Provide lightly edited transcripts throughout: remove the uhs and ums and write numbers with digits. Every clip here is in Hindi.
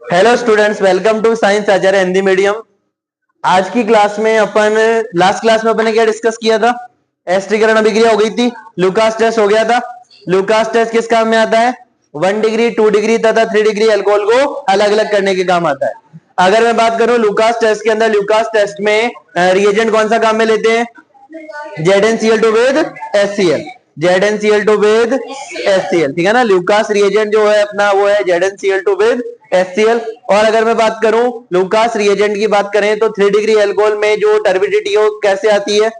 Hello students, welcome to science Acharya Hindi medium. आज की क्लास में अपन लास्ट क्लास में अपन ने क्या डिस्कस किया था? एस्टिकरण अभिक्रिया हो गई थी, लुकास टेस्ट हो गया था। लुकास टेस्ट किस काम में आता है? 1 डिग्री, 2 डिग्री तथा 3 डिग्री अल्कोहल को अलग अलग करने के काम आता है। अगर मैं बात करूं लुकास टेस्ट के अंदर, लुकास टेस्ट में रिएजेंट कौन सा काम में लेते हैं? ZnCl2 with HCl, ZnCl2 with HCl, ठीक है ना। लुकास रिएजेंट जो है अपना वो है ZnCl2 विद HCl। और अगर मैं बात करूं लुकास रिएजेंट की बात करें तो 3 डिग्री अल्कोहल में जो टर्बिडिटी हो कैसे आती है?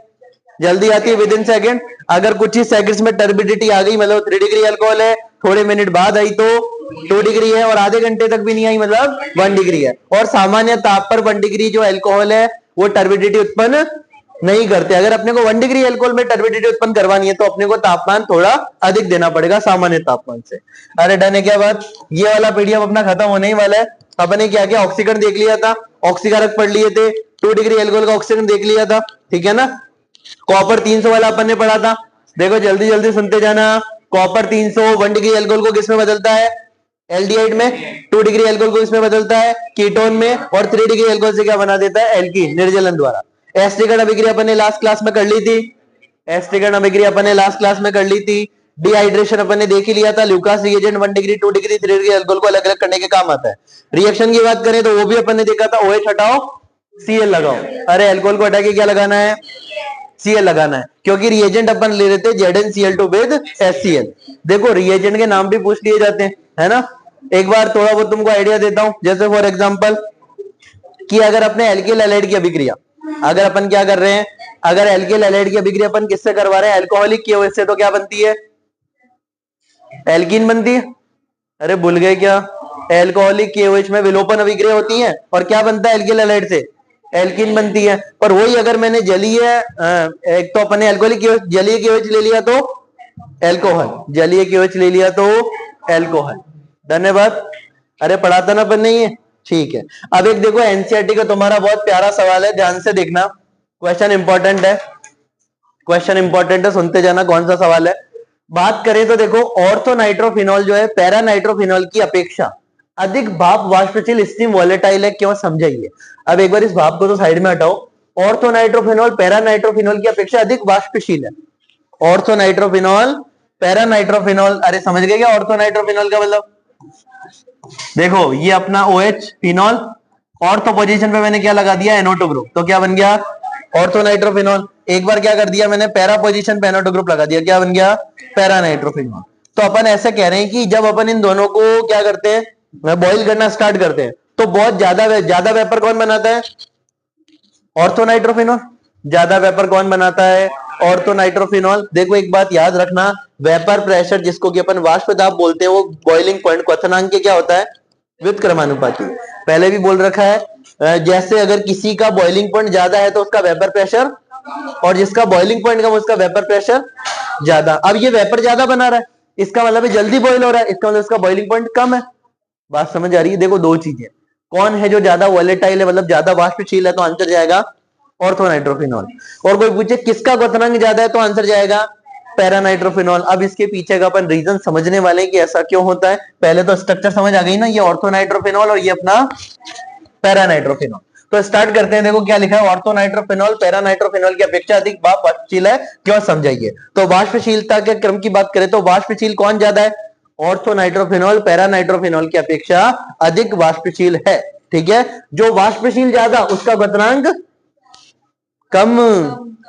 जल्दी आती है, विद इन सेकेंड। अगर कुछ ही सेकंड्स में टर्बिडिटी आ गई मतलब 3 डिग्री अल्कोहल है, थोड़े मिनट बाद आई तो 2 डिग्री है, और आधे घंटे तक भी नहीं आई मतलब 1 डिग्री है। और सामान्य ताप पर 1 डिग्री जो अल्कोहल है वो टर्बिडिटी उत्पन्न नहीं करते। अगर अपने को 1 डिग्री अल्कोहल में टर्बिडिटी उत्पन्न करवानी है तो अपने को तापमान थोड़ा अधिक देना पड़ेगा सामान्य तापमान से। अरे डन है क्या बात? ये वाला पीडीएफ अपना खत्म होने ही वाला है। अपने क्या क्या ऑक्सीकरण देख लिया था, ऑक्सीकारक पढ़ लिए थे, 2 डिग्री अल्कोहल का ऑक्सीकरण देख लिया था, ठीक है ना। कॉपर 300 वाला अपन ने पढ़ा था। देखो जल्दी जल्दी सुनते जाना। कॉपर 300 1 डिग्री अल्कोहल को किसमें बदलता है? एल्डिहाइड में। 2 डिग्री अल्कोहल को इसमें बदलता है कीटोन में, और 3 डिग्री अल्कोहल से क्या बना देता है? एल्कीन, निर्जलन द्वारा। एस्टिकरण अभिक्रिया अपन ने लास्ट क्लास में कर ली थी। एस्टिकरण अभिक्रिया अपन ने लास्ट क्लास में कर ली थी। डिहाइड्रेशन अपन ने देख ही लिया था। Lucas reagent 1 degree, 2 degree, 3 degree alcohol को अलग अलग करने के काम आता है। रिएक्शन की बात करें तो वो भी अपन ने देखा था। OH हटाओ, Cl लगाओ। अरे अल्कोहल को हटा के क्या लगाना है? Cl लगाना है, क्योंकि रिएजेंट अपन ले रहे थे ZnCl2 विद HCl। देखो रिएजेंट के नाम भी पूछ लिए जाते हैं, है ना। एक बार थोड़ा बहुत तुमको आइडिया देता हूं। जैसे फॉर एग्जांपल कि अगर अपने एल्किल हैलाइड की अभिक्रिया, अगर अपन क्या कर रहे हैं, अगर एल्किल हैलाइड की अभिक्रिया अपन किससे करवा रहे हैं? अल्कोहलिक KOH से, तो क्या बनती है? एल्कीन बनती है। अरे भूल गए क्या? एल्कोहलिक KOH में विलोपन अभिक्रिया होती है और क्या बनता है एल्किल हैलाइड से? एल्कीन बनती है। पर वही अगर मैंने जलीय एक तो अपने एल्कोहलिक KOH, जलीय KOH ले लिया तो एल्कोहल, जलीय KOH ले लिया तो एल्कोहल। धन्यवाद। अरे पढ़ाता ना अपन नहीं है, ठीक है। अब एक देखो एनसीईआरटी का तुम्हारा बहुत प्यारा सवाल है, ध्यान से देखना। क्वेश्चन इंपॉर्टेंट है, क्वेश्चन इंपॉर्टेंट है, सुनते जाना कौन सा सवाल है। बात करें तो देखो ऑर्थोनाइट्रोफिनॉल जो है पैरा नाइट्रोफिनॉल की अपेक्षा अधिक भाप वाष्पशील स्टीम वॉलेटाइल है, क्यों? समझाइए। अब एक बार इस भाप को तो साइड में हटाओ। ऑर्थोनाइट्रोफिनॉल पैरा नाइट्रोफिनॉल की अपेक्षा अधिक वाष्पशील है। ऑर्थोनाइट्रोफिनॉल पैरा नाइट्रोफिनॉल, अरे समझ गए क्या ऑर्थोनाइट्रोफिनॉल का मतलब? देखो ये अपना OH फिनॉल, ऑर्थो पोजीशन पे मैंने क्या लगा दिया? NO2 ग्रुप, तो क्या बन गया? ऑर्थोनाइट्रोफिनॉल। एक बार क्या कर दिया मैंने? पैरा पोजीशन पे NO2 ग्रुप लगा दिया, क्या बन गया? Para nitrophenol. तो अपन ऐसे कह रहे हैं कि जब अपन इन दोनों को क्या करते हैं, बॉइल करना स्टार्ट करते हैं, तो बहुत ज्यादा वेपर कौन बनाता है? ऑर्थोनाइट्रोफिनॉल। ज्यादा वेपर कौन बनाता है? ऑर्थोनाइट्रोफिनॉल। देखो एक बात याद रखना, वेपर प्रेशर जिसको कि अपन वाष्प दाब बोलते हैं, वो बॉइलिंग पॉइंट क्वथनांक के क्या होता है? व्युत्क्रमानुपाती। पहले भी बोल रखा है। जैसे अगर किसी का बॉइलिंग पॉइंट ज्यादा है तो उसका वेपर प्रेशर, और जिसका बॉइलिंग पॉइंट कम उसका वेपर प्रेशर ज्यादा। अब ये वेपर ज्यादा बना रहा है, इसका मतलब जल्दी बॉइल हो रहा है, इसका मतलब इसका बॉइलिंग पॉइंट कम है। बात समझ आ रही है? देखो दो चीजें, कौन है जो ज्यादा वॉलेटाइल है मतलब ज्यादा वाष्पशील है, तो आंसर जाएगा ऑर्थोनाइट्रोफिनॉल। और कोई पूछे किसका क्वथनांक ज्यादा है, तो आंसर जाएगा पैरा नाइट्रोफिनॉल। अब इसके पीछे का अपन रीजन समझने वाले हैं कि ऐसा क्यों होता है। पहले तो स्ट्रक्चर समझ आ गई ना, ये ऑर्थोनाइट्रोफिनॉल और ये अपना पैरा नाइट्रोफिनॉल। तो स्टार्ट करते हैं। देखो क्या लिखा है, ऑर्थोनाइट्रोफिनॉल पैरा नाइट्रोफिनॉल की अपेक्षा अधिक वाष्पशील है, क्यों? समझाइए। तो वाष्पशीलता के क्रम की बात करें तो वाष्पशील कौन ज्यादा है? ऑर्थोनाइट्रोफिनॉल पैरा नाइट्रोफिनॉल की अपेक्षा अधिक वाष्पशील है, ठीक है। जो वाष्पशील ज्यादा उसका क्वथनांक कम,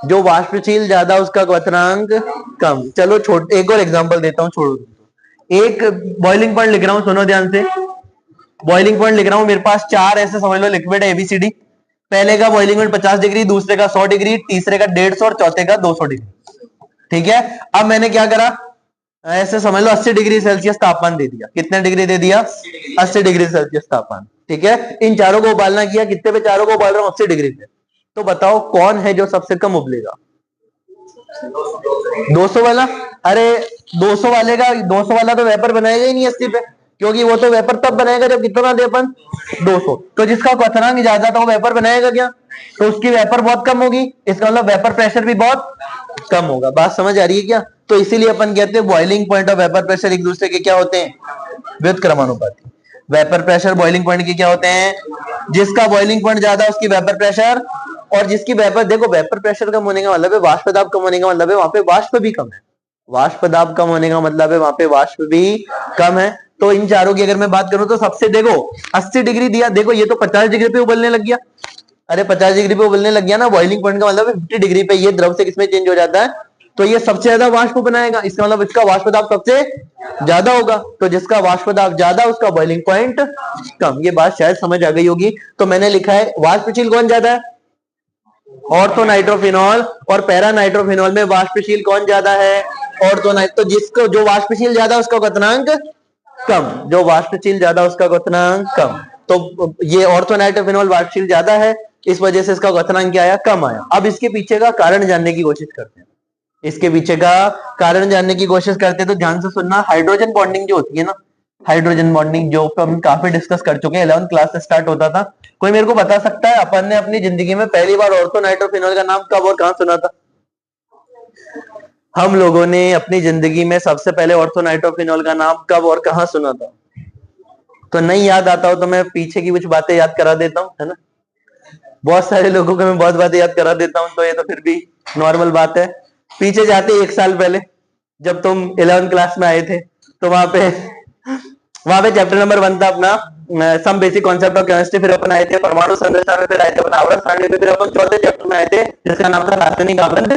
जो वाष्पशील ज्यादा उसका क्वथनांक कम। चलो एक और एग्जांपल देता हूं, छोड़ो। एक बॉइलिंग पॉइंट लिख रहा हूं, सुनो ध्यान से। बॉइलिंग पॉइंट लिख रहा हूं, मेरे पास 4 ऐसे समझ लो लिक्विड है ABCD। पहले का बॉइलिंग पॉइंट 50 डिग्री, दूसरे का 100 डिग्री, तीसरे का 150 और चौथे का 200 डिग्री, ठीक है। अब मैंने क्या करा, ऐसे समझ लो 80 डिग्री सेल्सियस तापमान दे दिया। कितने डिग्री दे दिया? 80 डिग्री सेल्सियस तापमान, ठीक है। इन चारों को उबालना किया, कितने पे चारों को उबाल रहा हूं? 80 डिग्री पे। तो बताओ कौन है जो सबसे कम उबलेगा? 200 वाला। अरे 200 वाले का, 200 वाला तो वेपर बनाएगा ही नहीं 80 पे, क्योंकि वो तो वेपर तब बनाएगा जब कितना दे अपन 200। तो जिसका क्वथनांक ज्यादा था वो वेपर बनाएगा क्या, तो उसकी वेपर बहुत कम होगी, इसका मतलब वेपर प्रेशर भी बहुत कम होगा। बात समझ आ रही है क्या। तो इसीलिए अपन कहते हैं बॉइलिंग पॉइंट और वेपर प्रेशर एक दूसरे के क्या होते हैं, व्युत्क्रमानुपाती। वेपर प्रेशर बॉइलिंग पॉइंट के क्या होते हैं, जिसका बॉइलिंग पॉइंट ज्यादा उसकी वेपर प्रेशर, और जिसकी वेपर, देखो वेपर प्रेशर कम होने का मतलब है वाष्प दाब कम होने का मतलब है वहां पे वाष्प भी कम है, वाष्प दाब कम होने का मतलब है वहां पे वाष्प भी कम है। तो इन चारों की अगर मैं बात करूं तो सबसे देखो 80 डिग्री दिया, देखो ये तो 50 डिग्री पे उबलने लग गया, अरे 50 डिग्री पे उबलने लग गया ना, बॉइलिंग पॉइंट का मतलब 50 डिग्री पे ये द्रव से किसमें चेंज हो जाता है, तो ये सबसे ज्यादा वाष्प बनाएगा, इसका मतलब इसका वाष्प दाब सबसे ज्यादा होगा, तो जिसका वाष्प दाब ज्यादा उसका बॉइलिंग पॉइंट कम। ये बात शायद समझ आ गई होगी। तो मैंने लिखा है वाष्पशील कौन ज्यादा है, ऑर्थो नाइट्रोफिनॉल, और पैरा नाइट्रोफिनॉल में वाष्पशील कौन ज्यादा है, ऑर्थो नाइट। तो जिसको जो वाष्पशील ज्यादा उसका क्वथनांक कम, जो वाष्पशील ज्यादा उसका क्वथनांक कम। तो ये ऑर्थो नाइट्रोफिनॉल वाष्पशील ज्यादा है, इस वजह से इसका क्वथनांक क्या आया, कम आया। अब इसके पीछे का कारण जानने की कोशिश करते हैं, इसके पीछे का कारण जानने की कोशिश करते हैं। तो ध्यान से सुनना, हाइड्रोजन बॉन्डिंग जो होती है ना, हाइड्रोजन बॉन्डिंग जो हम काफी डिस्कस कर चुके हैं, 11th क्लास से स्टार्ट होता था। कोई मेरे को बता सकता है अपन ने अपनी जिंदगी में पहली बार ऑर्थो नाइट्रोफिनॉल का नाम कब और कहां सुना था। हम लोगों ने अपनी जिंदगी में सबसे पहले ऑर्थो नाइट्रोफिनॉल का नाम कब और कहां सुना था। तो नहीं याद आता हो तो मैं पीछे की कुछ बातें याद करा देता हूं, है ना। बहुत सारे लोगों को मैं बहुत बातें याद करा देता हूं, तो ये तो फिर भी नॉर्मल बात है। पीछे जाते 1 साल पहले, जब तुम 11th क्लास में आए थे, तो वहां पे चैप्टर नंबर 1 था अपना some basic concept of chemistry, फिर अपन आए थे परमाणु संरचना में, फिर आए थे अपन आवर्त सारणी पे, फिर अपन चौथे चैप्टर में आए थे जिसका नाम था रासायनिक आबंध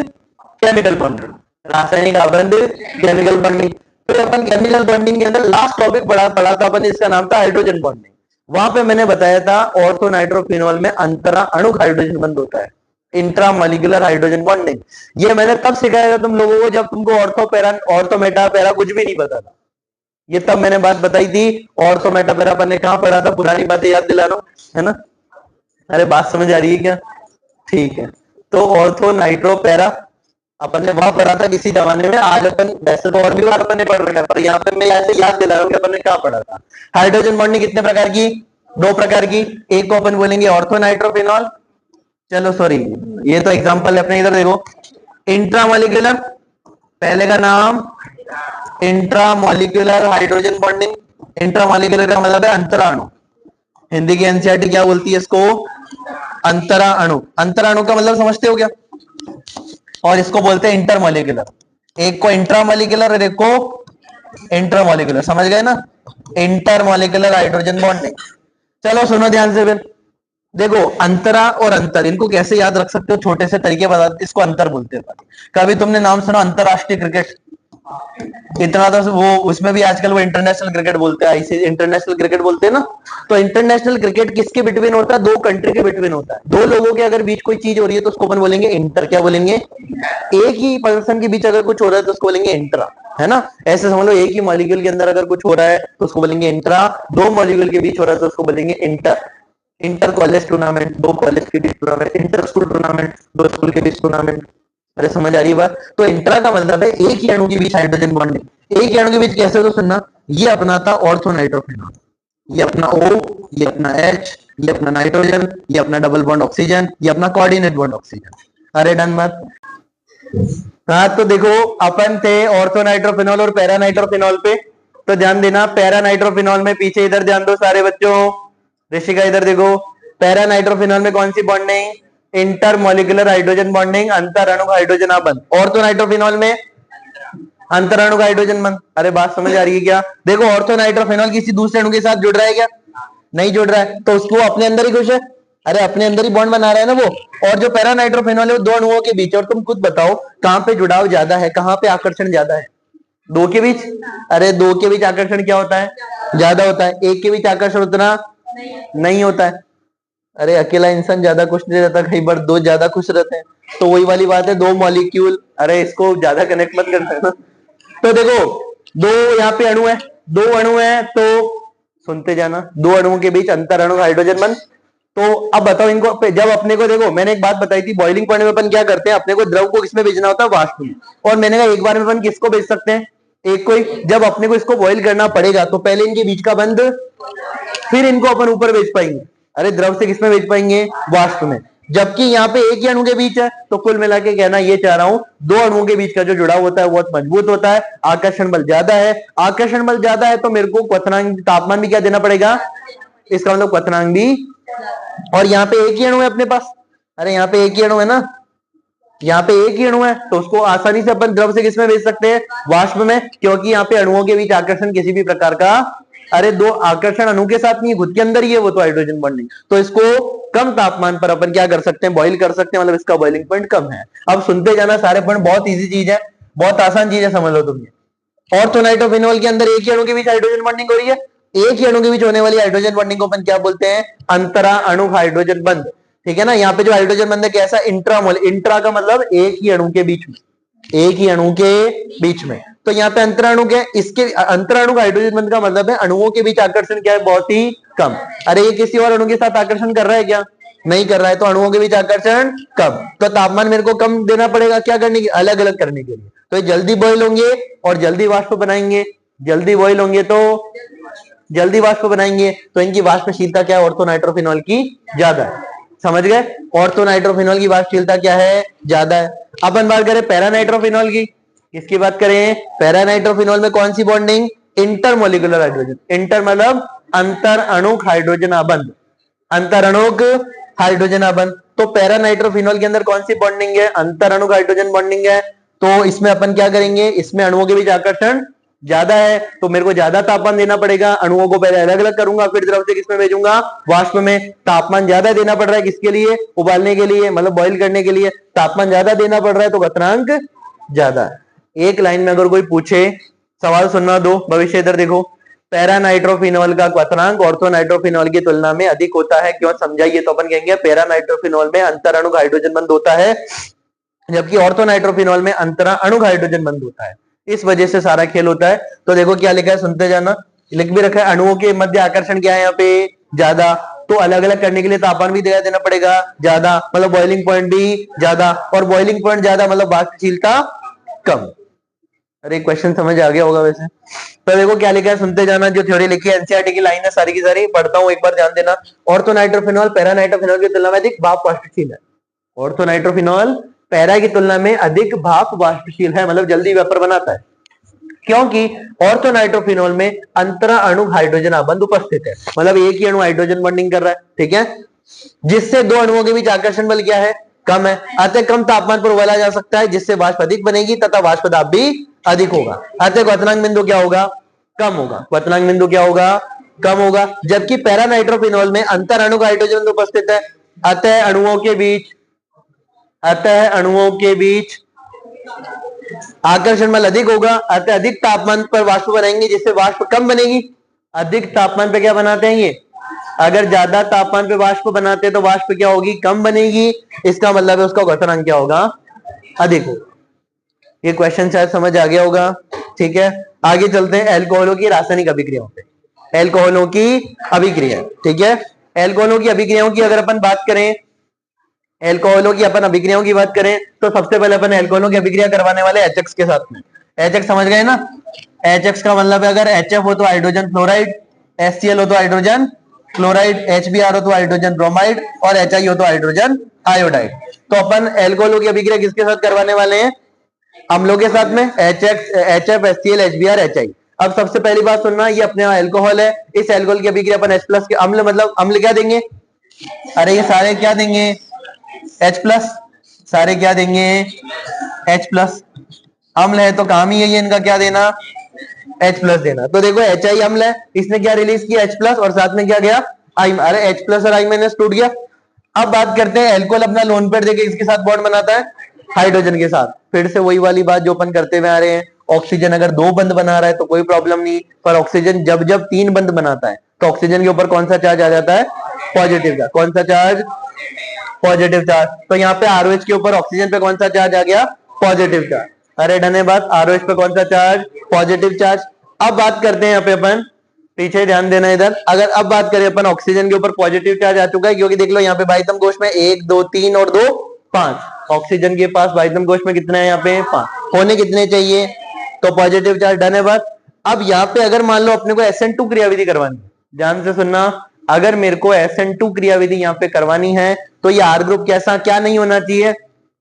केमिकल बॉन्डिंग, रासायनिक आबंध केमिकल बॉन्डिंग। फिर अपन केमिकल बॉन्डिंग के अंदर लास्ट टॉपिक पढ़ा था अपन, इसका नाम था हाइड्रोजन बॉन्डिंग। वहां पे मैंने बताया था ऑर्थो नाइट्रोफिनॉल में अंतरा अणु हाइड्रोजन बंध होता है, इंट्रामॉलिक्यूलर हाइड्रोजन बॉन्डिंग। ये मैंने तब सिखाया था तुम लोगों को जब तुमको ortho para, ortho Meta para कुछ भी नहीं पता था। ये तब मैंने बात बताई थी। ऑर्थो मेटा पैरा अपन ने कहां पढ़ा था, पुरानी बातें याद दिला रहा हूं, है ना। अरे बात समझ आ रही है क्या, ठीक है। तो ऑर्थो नाइट्रो पैरा अपन ने वहां पढ़ा था किसी जमाने में, आज अपन वैसे तो और भी बार अपन ने पढ़ रखा है, पर यहाँ पे मैं ऐसे याद दिला रहा हूँ कि अपन ने क्या पढ़ा था। हाइड्रोजन बॉन्डिंग कितने प्रकार की, 2 प्रकार की। एक को अपन बोलेंगे ऑर्थो नाइट्रोफिनॉल, चलो सॉरी ये तो एग्जांपल है अपने, इधर देखो इंट्रामॉलिक्यूलर, पहले का नाम इंट्रामॉलिक्यूलर हाइड्रोजन बॉन्डिंग। इंट्रामॉलिक्यूलर का मतलब है अंतराणु, हिंदी की एनसीईआरटी क्या बोलती है इसको, अंतरा अणु। अंतरा अणु का मतलब समझते हो क्या, और इसको बोलते हैं इंटरमॉलिक्यूलर। एक को इंट्रामॉलिक्यूलर और एक को इंटरमॉलिक्यूलर, समझ गए ना, इंटरमॉलिक्यूलर हाइड्रोजन बॉन्डिंग। चलो सुनो ध्यान से, फिर देखो अंतरा और अंतर इनको कैसे याद रख सकते हो, छोटे से तरीके बता, इसको अंतर बोलते हैं। कभी तुमने नाम सुना अंतरराष्ट्रीय क्रिकेट, इतना तो वो उसमें भी आजकल वो इंटरनेशनल क्रिकेट बोलते हैं, आईसीसी इंटरनेशनल क्रिकेट बोलते हैं ना। तो इंटरनेशनल क्रिकेट किसके बिटवीन होता है, 2 कंट्री के बिटवीन होता है, 2 लोगों के अगर बीच कोई चीज हो रही है तो उसको अपन बोलेंगे इंटर, क्या बोलेंगे, एक ही पर्सन के बीच अगर कुछ हो रहा है तो उसको बोलेंगे इंट्रा, है ना। ऐसे समझ लो एक ही मॉलिक्यूल के अंदर अगर कुछ हो रहा है तो उसको बोलेंगे इंट्रा, 2 मॉलिक्यूल के बीच हो रहा है तो उसको बोलेंगे inter. Inter college tournament, 2 college के बीच tournament, inter school tournament, 2 school के बीच टूर्नामेंट। अरे समझ आ रही बात। तो इंट्रा का मतलब है एक ही अणु के बीच हाइड्रोजन बॉन्डिंग, एक ही अणु के बीच कैसे, तो सुनना, ये अपना था ऑर्थो नाइट्रोफिनॉल, ये अपना O, ये अपना H, ये अपना नाइट्रोजन, ये अपना डबल बॉन्ड ऑक्सीजन, ये अपना कोऑर्डिनेट बॉन्ड ऑक्सीजन। अरे डन बात। हाँ तो देखो अपन थे ऑर्थो नाइट्रोफिनॉल और पैरा नाइट्रोफिनॉल पे, तो ध्यान देना पैरा नाइट्रोफिनॉल में, पीछे इधर ध्यान दो सारे बच्चों, ऋषिका इधर देखो, पैरा नाइट्रोफिनॉल में कौन सी बॉन्डिंग, इंटरमॉलिक्यूलर हाइड्रोजन बॉन्डिंग, अंतराणु हाइड्रोजन आबंध। ऑर्थो नाइट्रोफिनॉल में अंतराणु हाइड्रोजन बंध। अरे बात समझ आ रही है क्या, देखो ऑर्थो नाइट्रोफिनॉल किसी दूसरे अणु के साथ जुड़ रहा है क्या, नहीं जुड़ रहा है, तो उसको अपने अंदर ही खुश है, अरे अपने अंदर ही बॉन्ड बना रहा है ना वो। और जो पैरा नाइट्रोफिनॉल है वो 2 अणुओं के बीच, और तुम खुद बताओ कहां पे जुड़ाव ज्यादा है, कहां पे आकर्षण ज्यादा है, 2 के बीच। अरे 2 के बीच आकर्षण क्या होता है, ज्यादा होता है, 1 के बीच आकर्षण उतना नहीं होता है। अरे अकेला इंसान ज्यादा खुश नहीं रहता, कई बार 2 ज्यादा खुश रहते हैं। तो वही वाली बात है, 2 मॉलिक्यूल, अरे इसको ज्यादा कनेक्ट मत करना है ना। तो देखो 2 यहाँ पे अणु है, 2 अणु है, तो सुनते जाना, 2 अणुओं के बीच अंतर अणु हाइड्रोजन बंध। तो अब बताओ इनको, जब अपने को देखो मैंने एक बात बताई थी, बॉइलिंग पॉइंट में अपन क्या करते हैं, अपने को द्रव को किसमें भेजना होता है, वाष्प में। और मैंने कहा एक बार में अपन किसको भेज सकते हैं, एक को ही। जब अपने को इसको बॉईल करना पड़ेगा तो पहले इनके बीच का बंध, फिर इनको अपन ऊपर भेज पाएंगे। अरे द्रव से किसमें भेज पाएंगे? वाष्प में। जबकि यहाँ पे एक ही अणु के बीच है, तो कुल मिला के कहना ये चाह रहा हूं, दो अणुओं के बीच का जो जुड़ाव होता है बहुत मजबूत होता है, आकर्षण बल ज्यादा है। आकर्षण बल ज्यादा है तो मेरे को क्वथनांक तापमान भी क्या देना पड़ेगा? इसका मतलब क्वथनांक भी। और यहाँ पे एक ही अणु है अपने पास, अरे यहाँ पे एक ही अणु है ना, यहाँ पे एक ही अणु है, तो उसको आसानी से अपन द्रव से किसमें भेज सकते हैं? वाष्प में, क्योंकि यहाँ पे अणुओं के बीच आकर्षण किसी भी प्रकार का, अरे दो आकर्षण अणु के साथ नहीं, खुद के अंदर ही है, वो तो हाइड्रोजन बॉन्डिंग। तो इसको कम तापमान पर अपन क्या कर सकते हैं? बॉईल कर सकते हैं, मतलब इसका बॉइलिंग पॉइंट कम है। अब सुनते जाना सारे पॉइंट, बहुत इजी चीज है, बहुत आसान चीज है, समझ लो तुम ये। ऑर्थोनाइट्रोफिनॉल के अंदर एक ही अणु के बीच हाइड्रोजन बॉन्डिंग हो रही है, एक ही अणु के बीच होने वाली हाइड्रोजन बॉन्डिंग को अपन क्या बोलते हैं? अंतरा अणु हाइड्रोजन बंध। ठीक है ना। यहाँ पे जो हाइड्रोजन बंध है कैसा? इंट्रामोल। इंट्रा का मतलब एक ही अणु के बीच में, एक ही अणु के बीच में। तो यहाँ पे अंतराणु क्या है? इसके अंतराणु का हाइड्रोजन बंध का मतलब है अणुओं के बीच आकर्षण क्या है? बहुत ही कम। अरे ये किसी और अणु के साथ आकर्षण कर रहा है क्या? नहीं कर रहा है, तो अणुओं के बीच आकर्षण कम। तो तापमान मेरे को कम देना पड़ेगा, क्या करने के? अलग अलग करने के लिए। तो ये जल्दी बॉयल होंगे और जल्दी वाष्प बनाएंगे, जल्दी बॉयल होंगे तो जल्दी वाष्प बनाएंगे, तो इनकी वाष्पशीलता क्या है? ऑर्थोनाइट्रोफिनॉल की ज्यादा है। समझ गए? ऑर्थोनाइट्रोफिनॉल की वाष्पशीलता क्या है? ज्यादा है। अपन बात करें पैरानाइट्रोफिनॉल की, किसकी बात करें? पैरानाइट्रोफिनॉल में कौन सी बॉन्डिंग? Intermolecular hydrogen. इंटर मतलब अंतर अणुक हाइड्रोजन आबंध, अंतर अणुक हाइड्रोजन आबंध। तो पैरानाइट्रोफिनॉल के अंदर कौन सी बॉन्डिंग है? अंतर अणुक हाइड्रोजन बॉन्डिंग है। तो इसमें अपन क्या करेंगे? इसमें अणुओं के बीच आकर्षण ज्यादा है, तो मेरे को ज्यादा तापमान देना पड़ेगा। अणुओं को पहले अलग अलग करूंगा, फिर द्रव से किसमें भेजूंगा? वाष्प में। तापमान ज्यादा देना पड़ रहा है, किसके लिए? उबालने के लिए, मतलब बॉईल करने के लिए तापमान ज्यादा देना पड़ रहा है, तो गलनांक ज्यादा है। एक लाइन में अगर कोई पूछे, सवाल सुनना दो, भविष्य इधर देखो। पैरानाइट्रोफिनॉल का क्वथनांक ऑर्थोनाइट्रोफिनॉल की तुलना में अधिक होता है, क्यों? समझाइए। तो अपन कहेंगे पैरानाइट्रोफिनॉल में अंतर अणुक हाइड्रोजन बंध होता है, जबकि ऑर्थोनाइट्रोफिनॉल में अंतरा अणुक हाइड्रोजन बंध होता है। इस वजह से सारा खेल होता है। तो देखो क्या लिखा है, सुनते जाना। लिख भी रखा है, अणुओं के मध्य आकर्षण क्या है यहाँ पे? ज्यादा। तो अलग अलग करने के लिए तापमान भी देना पड़ेगा ज्यादा, मतलब बॉइलिंग पॉइंट भी ज्यादा, और बॉइलिंग पॉइंट ज्यादा मतलब वाष्पशीलता कम। अरे क्वेश्चन समझ आ गया होगा वैसे। तो देखो क्या लिखा है, सुनते जाना। जो थ्योरी लिखी है एनसीईआरटी की लाइन है सारी की सारी, पढ़ता हूं एक बार, ध्यान देना। ऑर्थोनाइट्रोफिनॉल पैरानाइट्रोफिनॉल की तुलना में अधिक भाप वाष्पशील है। ऑर्थोनाइट्रोफिनॉल पैरा की तुलना में अधिक भाप वाष्पशील है, मतलब जल्दी वेपर बनाता है, क्योंकि ऑर्थोनाइट्रोफिनॉल में अंतरा अणु हाइड्रोजन आबंध उपस्थित है, मतलब एक ही अणु हाइड्रोजन बॉन्डिंग कर रहा है। ठीक है, जिससे दो अणुओं के बीच आकर्षण बल क्या है? कम है। अतः कम तापमान पर उबाला जा सकता है, जिससे वाष्प अधिक बनेगी तथा वाष्प दाब भी अधिक होगा। अतः क्वथनांक बिंदु क्या होगा? कम होगा। क्वथनांक बिंदु क्या होगा? कम होगा। जबकि पैरानाइट्रोफिनॉल में अंतर अणु हाइड्रोजन उपस्थित है, अतः अणुओं के बीच आकर्षण बल अधिक होगा। अतः अधिक तापमान पर वाष्प बनाएंगे, जिससे वाष्प कम बनेगी। अधिक तापमान पे क्या बनाते हैं ये? अगर ज्यादा तापमान पे वाष्प बनाते हैं तो वाष्प क्या होगी? कम बनेगी। इसका मतलब है उसका क्वथनांक क्या होगा? अधिक होगा। ये क्वेश्चन शायद समझ आ गया होगा। ठीक है, आगे चलते हैं एल्कोहलों की रासायनिक अभिक्रियाओं पे। एल्कोहलों की अभिक्रिया, ठीक है, एल्कोहलों की अभिक्रियाओं की अगर अपन बात करें, एल्कोहलों की अपन अभिक्रियाओं की बात करें, तो सबसे पहले अपन एल्कोहलों की अभिक्रिया करवाने वाले HX के साथ में। HX समझ गए ना? HX का मतलब है अगर HF हो तो हाइड्रोजन फ्लोराइड, HCl हो तो हाइड्रोजन क्लोराइड, HBr हो तो हाइड्रोजन ब्रोमाइड, और HI हो तो हाइड्रोजन आयोडाइड। तो अपन एल्कोहलों की अभिक्रिया किसके साथ करवाने वाले हैं? अम्लों के साथ में, HX, HF, HCl, HBr, HI। अब सबसे पहली बात सुनना, ये अपने अल्कोहल है, इस अल्कोहल की अभिक्रिया अपन H+ के अम्ल, मतलब अम्ल क्या देंगे? अरे ये सारे क्या देंगे? H+। सारे क्या देंगे? H+। अम्ल है तो काम ही है ये इनका क्या देना? H+ देना। तो देखो HI अम्ल है, इसने क्या रिलीज किया? H+, और साथ में क्या गया? I। अरे H+ और I माइनस टूट गया। अब बात करते हैं, एल्कोहल अपना लोन पेयर देके इसके साथ बॉन्ड बनाता है हाइड्रोजन के साथ। फिर से वही वाली बात जो अपन करते हुए आ रहे हैं, ऑक्सीजन अगर 2 बंध बना रहा है तो कोई प्रॉब्लम नहीं, पर ऑक्सीजन जब जब 3 बंध बनाता है तो ऑक्सीजन के ऊपर कौन सा चार्ज आ जाता है? Positive charge. कौन सा चार्ज? Positive charge. तो यहाँ पे आरओएच के ऊपर ऑक्सीजन पे कौन सा चार्ज आ गया? Positive charge. अरे डन है बात, आरओएच पे कौन सा चार्ज? Positive charge. अब बात करते हैं यहाँ पे अपन, पीछे ध्यान देना इधर। अगर अब बात करें अपन, ऑक्सीजन के ऊपर पॉजिटिव चार्ज आ चुका है, क्योंकि देख लो यहाँ पे बाह्यतम कोश में 1 2 3 और 2 5, ऑक्सीजन के पास बाह्यतम कोश में कितना है? यहाँ पे 5। होने कितने चाहिए? तो पॉजिटिव चार्ज। डन है बात। अब यहाँ पे अगर मान लो अपने को SN2 क्रियाविधि करवानी है, ध्यान से सुनना, अगर मेरे को SN2 क्रियाविधि यहाँ पे करवानी है तो ये R ग्रुप कैसा क्या नहीं होना चाहिए,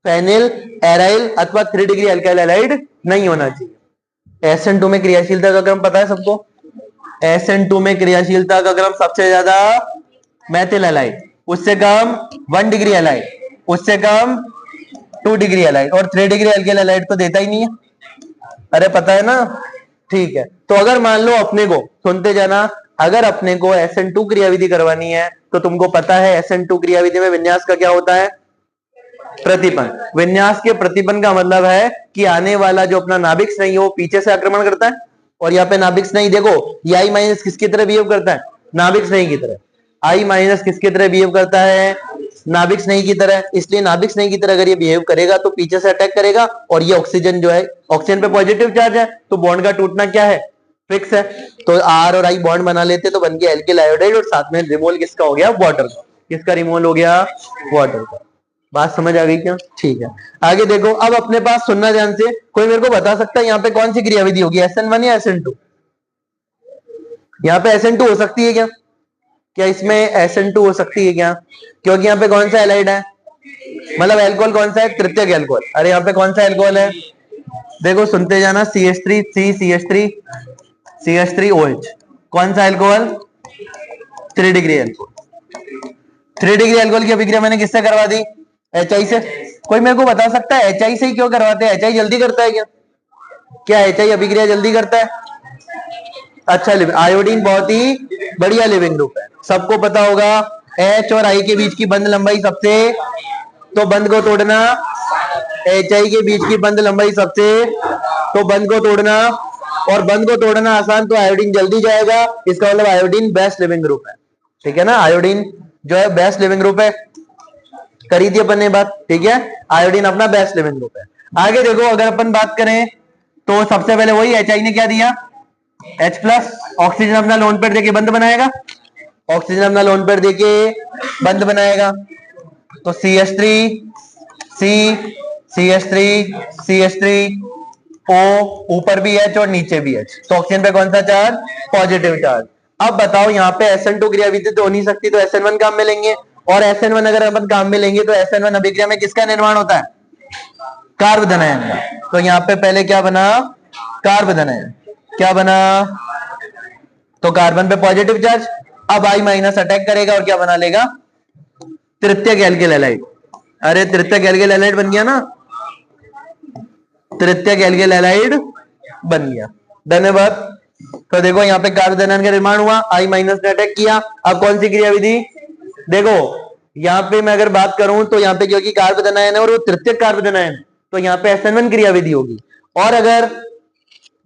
फेनिल, एराइल अथवा 3 डिग्री अल्काइल हैलाइड नहीं होना चाहिए। SN2 में क्रियाशीलता का क्रम पता है सबको? SN2 में क्रियाशीलता का क्रम सबसे ज्यादा मैथिल हैलाइड, उससे कम 1 डिग्री हैलाइड, उससे कम 2 डिग्री हैलाइड, और 3 डिग्री अल्काइल हैलाइड तो देता ही नहीं है। अरे पता है ना, ठीक है। तो अगर मान लो अपने को, सुनते जाना, अगर अपने को SN2 क्रियाविधि करवानी है तो तुमको पता है SN2 क्रियाविधि में विन्यास का क्या होता है, प्रतिपन। विन्यास के प्रतिपन का मतलब है कि आने वाला जो अपना नाभिक स्नायु है वो पीछे से आक्रमण करता है, और यहाँ पे नाभिक स्नायु देखो ये I माइनस किसकी तरह बिहेव करता है, नाभिक स्नायु की तरह। I माइनस किसकी तरह बिहेव करता है, नाभिक स्नायु की तरह। इसलिए नाभिक स्नायु की तरह अगर ये बिहेव करेगा तो पीछे से अटैक करेगा, और ये ऑक्सीजन जो है, ऑक्सीजन पे पॉजिटिव चार्ज है तो बॉन्ड का टूटना क्या है, फिक्स है। तो R और I बॉन्ड बना लेते तो बन गया एल्किल आयोडाइड, और साथ में रिमोल किसका हो गया, वाटर का। किसका रिमोल हो गया, वाटर का। बात समझ आ गई क्या? ठीक है, आगे देखो। अब अपने पास सुनना ध्यान से, कोई मेरे को बता सकता है यहाँ पे कौन सी क्रियाविधि होगी, SN1 या SN2? यहाँ पे SN2 हो सकती है क्या? क्या इसमें SN2 हो सकती है क्या? क्योंकि यहाँ पे कौन सा एलाइड है, मतलब एल्कोहल कौन सा है, तृतीयक एल्कोहल। अरे यहाँ पे कौन सा एल्कोहल है, देखो सुनते जाना, CH3 CCH3 CH3OH। कौन सा alcohol, 3 degree alcohol. 3 degree alcohol की अभिक्रिया मैंने किससे करवा दी, HI से। कोई मेरे को बता सकता है HI से ही क्यों करवाते हैं, HI जल्दी करता है क्या? क्या HI अभिक्रिया जल्दी करता है? अच्छा, आयोडीन बहुत ही बढ़िया लिविंग ग्रुप है, सबको पता होगा। H और I के बीच की बंध लंबाई सबसे, तो बंध को तोड़ना, HI के बीच की बंध लंबाई सबसे, तो बंध को तोड़ना, और बंध को तोड़ना आसान, तो आयोडीन जल्दी जाएगा। इसका मतलब आयोडीन बेस्ट लिविंग ग्रुप है, ठीक है ना। आयोडीन जो है बेस्ट लिविंग ग्रुप है, करी थी अपन ने बात, ठीक है। आयोडीन अपना बेस्ट लिविंग ग्रुप है। आगे देखो, अगर अपन बात करें तो सबसे पहले वही HI ने क्या दिया, H प्लस, ऑक्सीजन अपना लोन पेयर देके बंद बनाएगा, ऑक्सीजन अपना लोन पेयर देके बंद बनाएगा। तो CH3 C CH3 CH3 O, ऊपर भी H और नीचे भी H, तो ऑक्सीजन पे कौन सा चार्ज, पॉजिटिव चार्ज। अब बताओ यहाँ पे SN2 क्रियाविधि तो हो नहीं सकती, तो SN1 काम में लेंगे, और SN1 अगर अपन काम में लेंगे तो SN1 अभिक्रिया में किसका निर्माण होता है, कार्बोधनायन का। तो यहाँ पे पहले क्या बना, कार्बोधनायन। क्या बना, तो कार्बन पे पॉजिटिव चार्ज। अब I माइनस अटैक करेगा और क्या बना लेगा, तृतीयक एल्किल हैलाइड। अरे तृतीयक एल्किल हैलाइड बन गया ना, तृतीयक एल्किल हैलाइड बन गया। धन्यवाद। तो देखो यहाँ पे कार्बोधनायन का निर्माण हुआ, I माइनस ने अटैक किया। अब कौन सी क्रियाविधि, देखो यहाँ पे मैं अगर बात करूं तो यहाँ पे क्योंकि कार्बोधनायन है और वो तृतीयक कार्बोधनायन है, तो यहाँ पे SN1 क्रियाविधि होगी। और अगर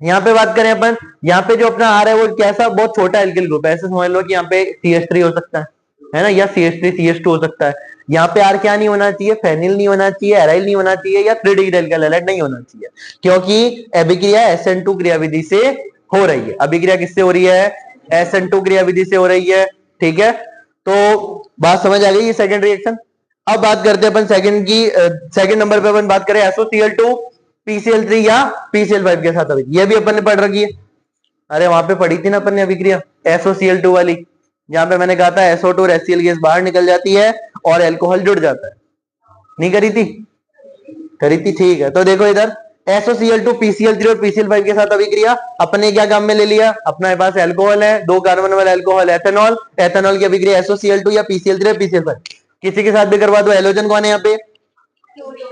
यहाँ पे बात करें अपन, यहाँ पे जो अपना R है वो कैसा, बहुत छोटा एल्किल ग्रुप है, ऐसे समझ लो कि यहाँ पे CH3 हो सकता है ना, या CH3 CH2 हो सकता है। यहाँ पे R क्या नहीं होना चाहिए, फेनिल नहीं होना चाहिए, एराइल नहीं होना चाहिए, या 3 डिग्री अल्काइल हैलाइड नहीं होना चाहिए, क्योंकि अभिक्रिया SN2 क्रियाविधि से हो रही है। अभिक्रिया किससे हो रही है, SN2 क्रियाविधि से हो रही है, ठीक है। तो बात समझ आ गई, ये सेकंड रिएक्शन। अब बात करते हैं अपन सेकंड की, सेकंड नंबर पे अपन बात करें SOCl2 PCl3 या PCl5 के साथ अभिक्रिया, ये भी अपन ने पढ़ रखी है। अरे वहां पे पढ़ी थी ना अपन ने अभिक्रिया SOCl2 वाली, जहां पे मैंने कहा था SO2 और HCl गैस बाहर निकल जाती है और अल्कोहल जुड़ जाता है, नहीं करी थी, करी थी, ठीक है। तो देखो इधर SOCl2 PCl3 और PCl5 के साथ अभिक्रिया, अपने क्या काम में ले लिया, अपने पास अल्कोहल है, 2 कार्बन वाला अल्कोहल एथेनॉल, एथेनॉल की अभिक्रिया SOCl2 या PCl3 या PCl5, किसी के साथ भी करवा दो। हेलोजन कौन है यहाँ पे,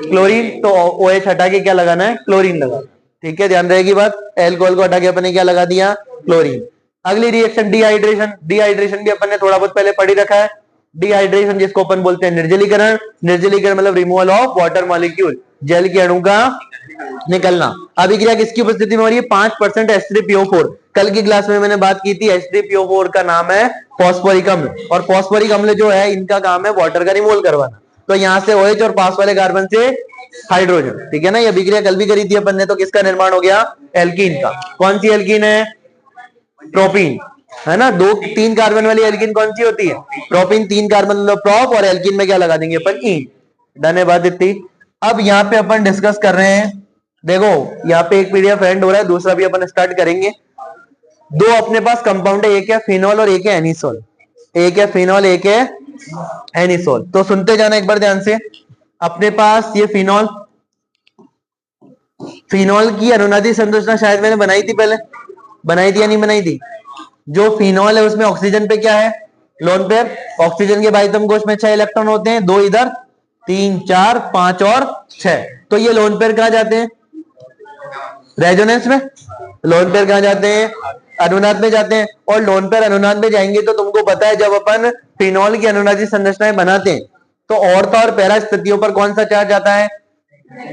क्लोरीन, तो OH हटा के क्या लगाना है, क्लोरीन लगा, ठीक है, ध्यान रहेगी बात। अल्कोहल को हटा के अपने क्या लगा दिया, क्लोरीन। अगली रिएक्शन डिहाइड्रेशन, डिहाइड्रेशन भी अपन ने थोड़ा बहुत पहले पढ़ ही रखा है। डिहाइड्रेशन जिसको अपन बोलते हैं निर्जलीकरण, निर्जलीकरण मतलब रिमूवल ऑफ वाटर मॉलिक्यूल, जल के अणु का निकलना। अभिक्रिया किसकी उपस्थिति में हो रही है, 5% H3PO4। कल की क्लास में मैंने बात की थी, H3PO4 का नाम है फॉस्फोरिक अम्ल, और फॉस्फोरिक अम्ल जो है इनका काम है वाटर का रिमूवल करवाना। तो यहाँ से OH और पास वाले कार्बन से हाइड्रोजन, ठीक है ना। ये अभिक्रिया कल भी करी थी अपन ने, तो किसका निर्माण हो गया, एल्कीन का। कौन सी एल्कीन है, प्रोपीन, है ना। 2-3 कार्बन वाली एल्कीन कौन सी होती है, प्रोपीन। 3 कार्बन मतलब प्रोप, और एल्कीन में क्या लगा देंगे अपन, ईन। डन है बात इतनी। अब यहाँ पे अपन डिस्कस कर रहे हैं देखो यहाँ पे एक पीडीएफ एंड हो रहा है, दूसरा भी अपन स्टार्ट करेंगे। दो अपने पास कंपाउंड है, एक है फिनॉल और एक है एनिसोल। एक है फिनॉल, एक है एनिसोल। तो सुनते जाना एक बार ध्यान से। अपने पास ये फिनॉल, फिनॉल की अनुनादी संरचना शायद मैंने बनाई थी पहले, बनाई थी या नहीं बनाई थी? जो फिनॉल है उसमें ऑक्सीजन पे क्या है? Lone pair. ऑक्सीजन के बाइटम कोश में 6 इलेक्ट्रॉन होते हैं, 2 इधर, 3 4 5 और 6। तो ये लोन पेयर कहां जाते हैं? रेजोनेंस में। लोन पेयर कहां जाते हैं? अनुनाद में जाते हैं। और लोन पेयर अनुनाद में जाएंगे तो तुमको पता है जब अपन फिनॉल की अनुनादी संरचनाएं बनाते हैं तो ऑर्थो और पैरा स्थितियों पर कौन सा चार्ज आता है?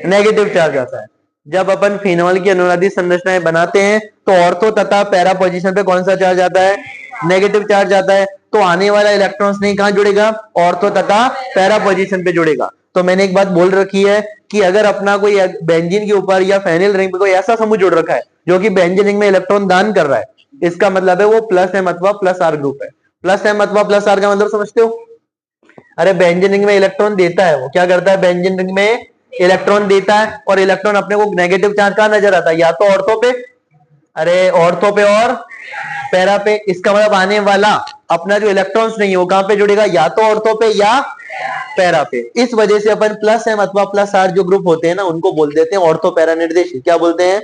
नेगेटिव चार्ज आता है। जब अपन फिनॉल की अनुनादी संरचनाएं बनाते हैं तो ऑर्थो तथा पैरा पोजीशन पे कौन सा चार्ज आता है? नेगेटिव चार्ज आता है। तो आने वाला इलेक्ट्रॉन्स नहीं कहां जुड़ेगा? ऑर्थो तथा पैरा पोजीशन पे जुड़ेगा। तो मैंने एक बात बोल रखी है कि अगर अपना कोई बेंजीन के ऊपर या फेनिल रिंग पे कोई ऐसा समूह जुड़ रखा है जो कि बेंजीन रिंग में इलेक्ट्रॉन दान कर रहा है, इसका मतलब है वो प्लस एम अथवा प्लस आर ग्रुप है। प्लस एम अथवा प्लस आर का मतलब समझते हो? अरे बेंजीन रिंग में इलेक्ट्रॉन देता है, वो क्या करता है? बेंजीन रिंग में इलेक्ट्रॉन देता है और इलेक्ट्रॉन अपने को नेगेटिव चार्ज कहां नजर आता है? या तो ऑर्थो पे, अरे ऑर्थो पे और पैरा पे। इसका मतलब आने वाला अपना जो इलेक्ट्रॉन्स नहीं है वो कहां पे जुड़ेगा? या तो ऑर्थो पे या पैरा पे। इस वजह से अपन प्लस एम अथवा प्लस आर जो ग्रुप होते हैं ना उनको बोल देते हैं ऑर्थो पैरा निर्देशी। क्या बोलते हैं?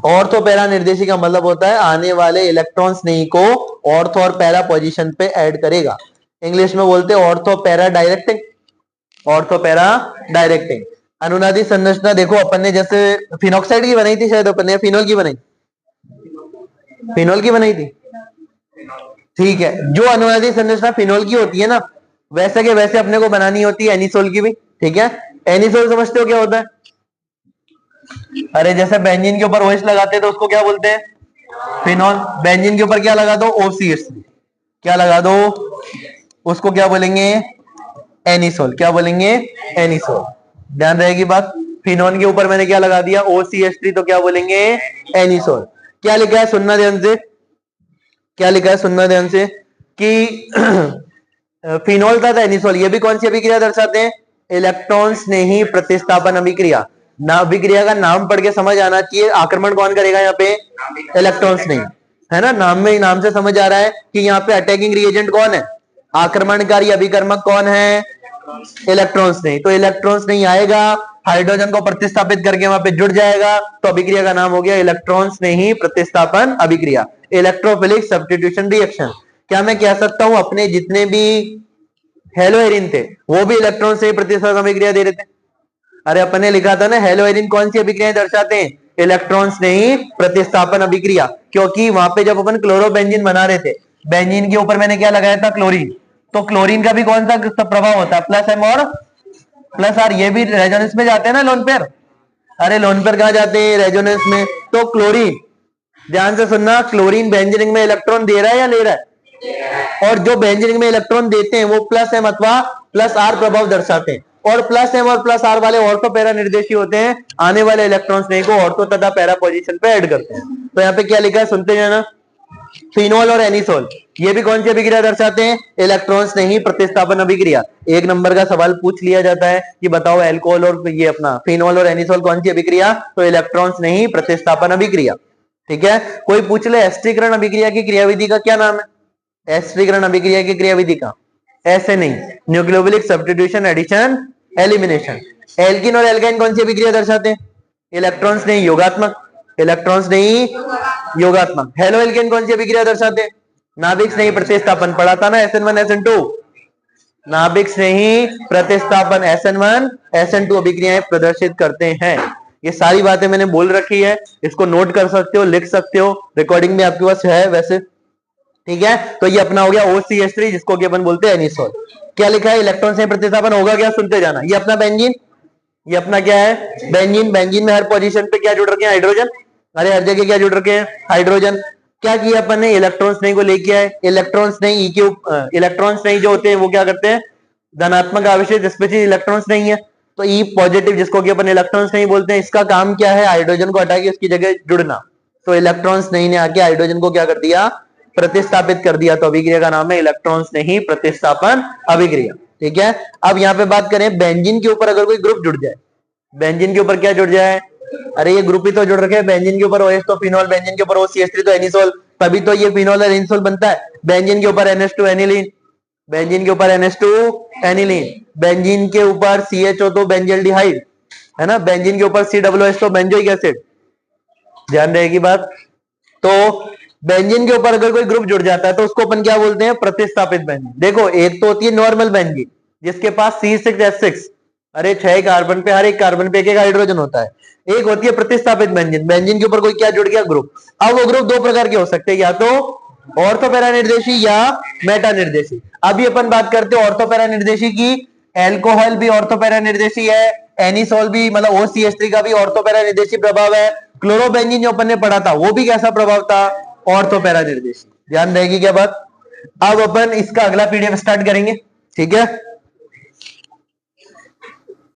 ऑर्थो पैरा निर्देशी का मतलब होता है आने वाले इलेक्ट्रॉन्स नहीं को ऑर्थो और पैरा पोजीशन पे ऐड करेगा। इंग्लिश में बोलते हैं ortho para directing. Ortho para directing. अनुनादी संरचना देखो अपन ने जैसे फिनॉक्साइड की बनाई थी, शायद अपन ने फिनॉल की बनाई, फिनॉल की बनाई थी, ठीक है। जो अनुनादी संरचना फिनॉल की होती है ना वैसे के वैसे अपने को बनानी होती है एनिसोल की भी, ठीक है। एनिसोल समझते हो क्या होता है? अरे जैसे बेंजीन के ऊपर OH लगाते हैं तो उसको क्या बोलते हैं? फिनॉल। बेंजीन के ऊपर क्या लगा दो? OCH3, क्या लगा दो? उसको क्या बोलेंगे? एनिसोल। क्या बोलेंगे? एनिसोल। ध्यान रहेगी बात। फिनॉल के ऊपर मैंने क्या लगा दिया? OCH3, तो क्या बोलेंगे? एनिसोल। क्या लिखा है सुनना ध्यान से, क्या लिखा है सुनना ध्यान से कि फिनॉल तथा एनिसोल ये भी कौन सी अभिक्रिया दर्शाते हैं? इलेक्ट्रॉन स्नेही प्रतिस्थापन अभिक्रिया। ना अभिक्रिया का नाम पढ़ के समझ आना चाहिए आक्रमण कौन करेगा यहाँ पे? इलेक्ट्रॉन स्नेही, है ना। नाम में, नाम से समझ आ रहा है कि यहाँ पे अटैकिंग रिएजेंट कौन है? आक्रमणकारी अभिकर्मक कौन है? इलेक्ट्रॉन्स नहीं। तो इलेक्ट्रॉन्स नहीं आएगा, हाइड्रोजन को प्रतिस्थापित करके वहां पे जुड़ जाएगा, तो अभिक्रिया का नाम हो गया इलेक्ट्रॉन्स नहीं प्रतिस्थापन अभिक्रिया, इलेक्ट्रोफिलिक सब्स्टिट्यूशन रिएक्शन। क्या मैं कह सकता हूं अपने जितने भी हेलोएरिन थे वो भी इलेक्ट्रॉन से प्रतिस्थापन अभिक्रिया दे रहे थे? अरे अपन ने लिखा था ना हेलोएरिन कौन सी अभिक्रियाएं दर्शाते हैं? इलेक्ट्रॉन्स नहीं प्रतिस्थापन अभिक्रिया। क्योंकि वहां पे जब अपन क्लोरोबेंजीन बना रहे थे, बेंजीन के ऊपर मैंने क्या लगाया था? क्लोरीन। तो क्लोरीन का भी कौन सा प्रभाव होता है? प्लस एम और प्लस आर। ये भी रेजोनेंस में जाते हैं ना लोन पेयर। अरे लोन पेयर कहां जाते हैं? रेजोनेंस में। तो क्लोरीन, ध्यान से सुनना, क्लोरीन बेंजीन में इलेक्ट्रॉन दे रहा है या ले रहा है? और जो बेंजीन में इलेक्ट्रॉन देते हैं वो प्लस एम अथवा प्लस आर प्रभाव दर्शाते हैं। और प्लस एम और प्लस आर वाले ऑर्थो पैरा निर्देशी होते हैं, आने वाले इलेक्ट्रॉन्स नहीं को ऑर्थो तथा पैरा पोजीशन पे ऐड करते हैं। तो यहाँ पे क्या लिखा है सुनते जाना। फिनॉल और एनिसोल ये भी कौन सी अभिक्रिया दर्शाते हैं? इलेक्ट्रॉन्स नहीं प्रतिस्थापन अभिक्रिया। एक नंबर का सवाल पूछ लिया जाता है कि बताओ एल्कोहल और ये अपना फिनॉल और एनिसोल कौन सी अभिक्रिया? तो इलेक्ट्रॉन्स नहीं प्रतिस्थापन अभिक्रिया, ठीक है। कोई पूछ ले एस्ट्रीकरण अभिक्रिया की क्रियाविधि का क्या नाम है? एस्ट्रीकरण अभिक्रिया की क्रियाविधि का ऐसे नहीं, nucleophilic substitution addition elimination. Alkene और एल्काइन कौन सी अभिक्रिया दर्शाते हैं? इलेक्ट्रॉन्स नहीं योगात्मक, इलेक्ट्रॉन्स नहीं योगात्मक। हेलो एल्केन कौन सी अभिक्रिया दर्शाते हैं? नाभिक नहीं प्रतिस्थापन। पढ़ा था ना SN1 SN2, नाभिक नहीं प्रतिस्थापन SN1 SN2 अभिक्रियाएं प्रदर्शित करते हैं। ये सारी बातें मैंने बोल रखी है, इसको नोट कर सकते हो, लिख सकते हो, रिकॉर्डिंग में आपके पास है वैसे, ठीक है। तो ये अपना हो गया OCH3 जिसको कि अपन बोलते हैं एनिसोल। क्या लिखा है? इलेक्ट्रॉन से प्रतिस्थापन होगा क्या? सुनते जाना। ये अपना बेंजीन, ये अपना क्या है? बेंजीन। बेंजीन में हर पोजीशन पे क्या जुड़ रखे हैं? हाइड्रोजन। अरे हर जगह क्या जुड़ रखे हैं? हाइड्रोजन। क्या किया अपन ने? इलेक्ट्रॉन्स नहीं को लेके आए। इलेक्ट्रॉन्स नहीं इलेक्ट्रॉन्स नहीं जो होते हैं वो क्या करते हैं? धनात्मक आवेशित स्पेशली इलेक्ट्रॉन्स नहीं है तो ई पॉजिटिव जिसको कि अपन इलेक्ट्रॉन्स नहीं बोलते हैं, इसका काम क्या है? हाइड्रोजन को हटा के उसकी जगह जुड़ना। तो इलेक्ट्रॉन्स नहीं ने आके हाइड्रोजन को क्या कर दिया? प्रतिस्थापित कर दिया। तो अभिक्रिया का नाम है इलेक्ट्रॉन्स नहीं प्रतिस्थापन अभिक्रिया, ठीक है। अब यहाँ पे बात करें बेंजीन के ऊपर अगर कोई ग्रुप जुड़ जाए, बेंजीन के ऊपर क्या जुड़ जाए? अरे ये ग्रुप ही तो जुड़ रखे हैं। बेंजीन के ऊपर OH तो फिनॉल, बेंजीन के ऊपर OCH3 तो एनिसोल, तभी तो ये फिनॉल और एनिसोल बनता है। बेंजीन के ऊपर NH2 एनिलीन, बेंजीन के ऊपर NH2 एनिलीन, बेंजीन के ऊपर CHO तो बेंजल्डिहाइड है ना, बेंजीन के ऊपर COOH तो बेंजोइक एसिड। ध्यान रहेगी बात। तो बेंजीन के ऊपर अगर कोई ग्रुप जुड़ जाता है तो उसको अपन क्या बोलते हैं? प्रतिस्थापित बेंजीन। देखो एक तो होती है नॉर्मल बेंजीन जिसके पास C6H6, अरे 6 कार्बन पे, हर एक कार्बन पे एक एक हाइड्रोजन होता है। एक होती है प्रतिस्थापित बेंजीन, बेंजीन के ऊपर कोई क्या जुड़ गया? ग्रुप। अब वो ग्रुप दो प्रकार के हो सकते हैं, या तो ऑर्थो पैरा निर्देशी या मेटा निर्देशी। अभी अपन बात करते हैं ऑर्थो पैरा निर्देशी की। एल्कोहल भी ऑर्थो पैरा निर्देशी है, एनिसोल भी, मतलब OCH3 का भी ऑर्थो पैरा निर्देशी प्रभाव है। क्लोरोबेंजीन जो अपन ने पढ़ा था वो भी कैसा प्रभाव था? ऑर्थो पैरा निर्देशी। ध्यान रहेगी क्या बात। अब अपन इसका अगला PDF स्टार्ट करेंगे, ठीक है।